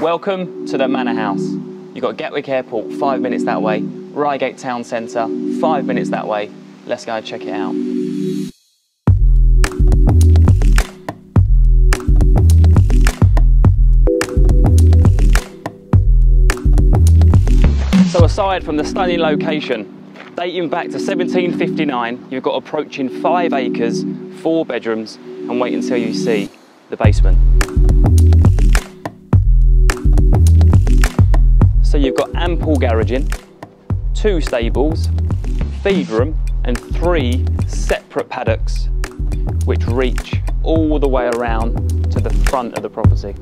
Welcome to the Manor House. You've got Gatwick Airport 5 minutes that way, Reigate Town Centre 5 minutes that way. Let's go and check it out. So aside from the stunning location, dating back to 1759, you've got approaching 5 acres, 4 bedrooms, and wait until you see the basement. So you've got ample garaging, 2 stables, feed room, and 3 separate paddocks, which reach all the way around to the front of the property.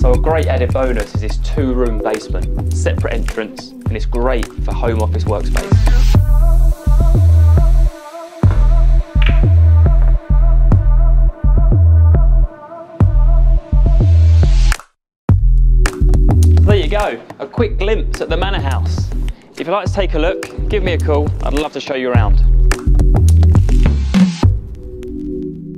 So a great added bonus is this 2-room basement, separate entrance, and it's great for home office workspace. So there you go, a quick glimpse at the Manor House. If you'd like to take a look, give me a call, I'd love to show you around.